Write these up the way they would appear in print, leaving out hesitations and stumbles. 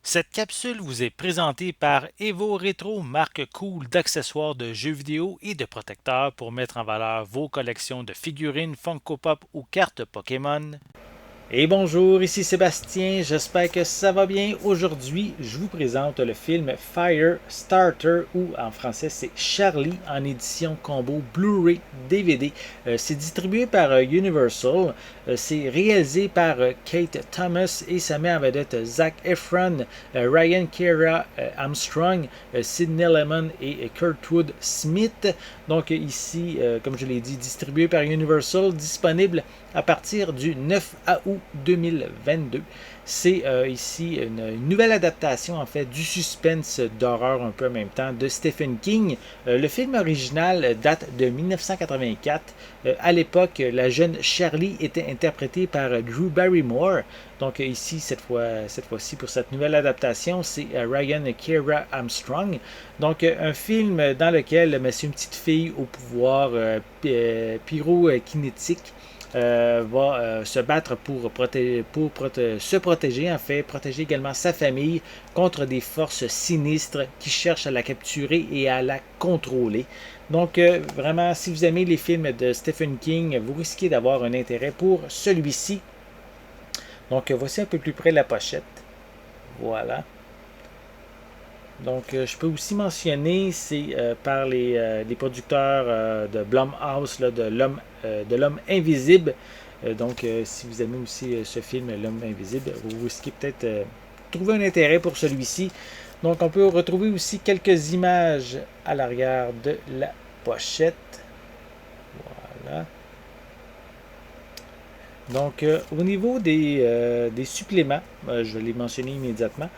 Cette capsule vous est présentée par Evo Retro, marque cool d'accessoires de jeux vidéo et de protecteurs pour mettre en valeur vos collections de figurines Funko Pop ou cartes Pokémon. Et bonjour, ici Sébastien, j'espère que ça va bien. Aujourd'hui, je vous présente le film Fire Starter ou en français c'est Charlie en édition combo Blu-ray DVD. C'est distribué par Universal. C'est réalisé par Kate Thomas et ça met en vedette Zac Efron, Ryan Kiera Armstrong, Sidney Lemon et Kurtwood Smith. Donc ici, comme je l'ai dit, distribué par Universal, disponible à partir du 9 août 2022. C'est ici une nouvelle adaptation en fait du suspense d'horreur un peu en même temps de Stephen King. Le film original date de 1984. À l'époque, la jeune Charlie était interprétée par Drew Barrymore. Donc ici, cette fois-ci, pour cette nouvelle adaptation, c'est Ryan Kiera Armstrong. Donc un film dans lequel c'est une petite fille au pouvoir pyrokinétique va se battre pour se protéger, en fait, protéger également sa famille contre des forces sinistres qui cherchent à la capturer et à la contrôler. Donc, vraiment, si vous aimez les films de Stephen King, vous risquez d'avoir un intérêt pour celui-ci. Donc, voici un peu plus près la pochette. Voilà. Donc, je peux aussi mentionner, c'est par les producteurs de Blumhouse, là, de l'homme invisible. Donc, si vous aimez aussi ce film, L'homme invisible, vous risquez peut-être trouver un intérêt pour celui-ci. Donc, on peut retrouver aussi quelques images à l'arrière de la pochette. Voilà. Donc, au niveau des suppléments, je vais les mentionner immédiatement.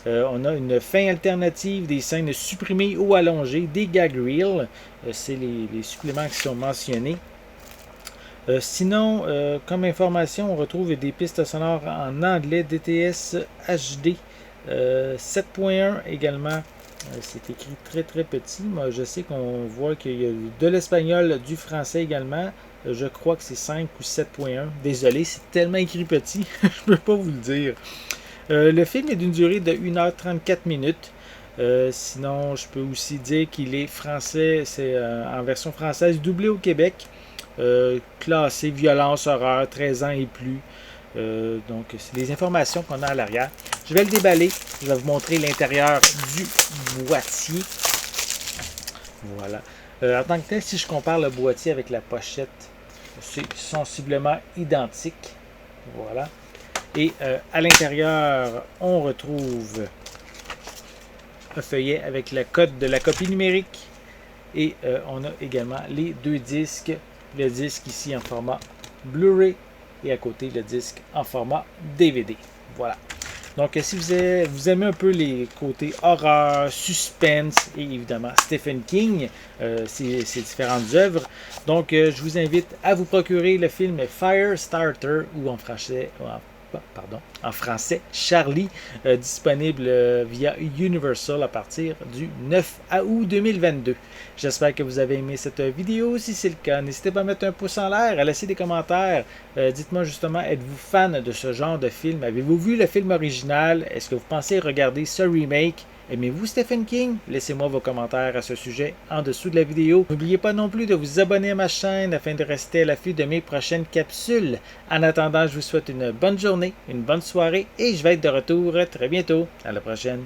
On a une fin alternative, des scènes supprimées ou allongées, des gag reels. C'est les suppléments qui sont mentionnés. Sinon, comme information, on retrouve des pistes sonores en anglais DTS HD 7.1 également. C'est écrit très très petit. Moi, je sais qu'on voit qu'il y a de l'espagnol, du français également. Je crois que c'est 5 ou 7.1. Désolé, c'est tellement écrit petit, je ne peux pas vous le dire. Le film est d'une durée de 1h34 minutes. Sinon, je peux aussi dire qu'il est français, c'est en version française, doublé au Québec. Classé violence, horreur, 13 ans et plus. Donc, c'est des informations qu'on a à l'arrière. Je vais le déballer. Je vais vous montrer l'intérieur du boîtier. Voilà. En tant que tel, si je compare le boîtier avec la pochette, c'est sensiblement identique. Voilà. Et à l'intérieur, on retrouve un feuillet avec le code de la copie numérique. Et on a également les deux disques. Le disque ici en format Blu-ray et à côté le disque en format DVD. Voilà. Donc si vous aimez un peu les côtés horreur, suspense et évidemment Stephen King, ses différentes œuvres, donc je vous invite à vous procurer le film Firestarter ou en français Charlie, disponible via Universal à partir du 9 août 2022. J'espère que vous avez aimé cette vidéo. Si c'est le cas, n'hésitez pas à mettre un pouce en l'air, à laisser des commentaires. Dites-moi justement, êtes-vous fan de ce genre de film? Avez-vous vu le film original? Est-ce que vous pensez regarder ce remake? Aimez-vous Stephen King? Laissez-moi vos commentaires à ce sujet en dessous de la vidéo. N'oubliez pas non plus de vous abonner à ma chaîne afin de rester à l'affût de mes prochaines capsules. En attendant, je vous souhaite une bonne journée, une bonne soirée et je vais être de retour très bientôt. À la prochaine.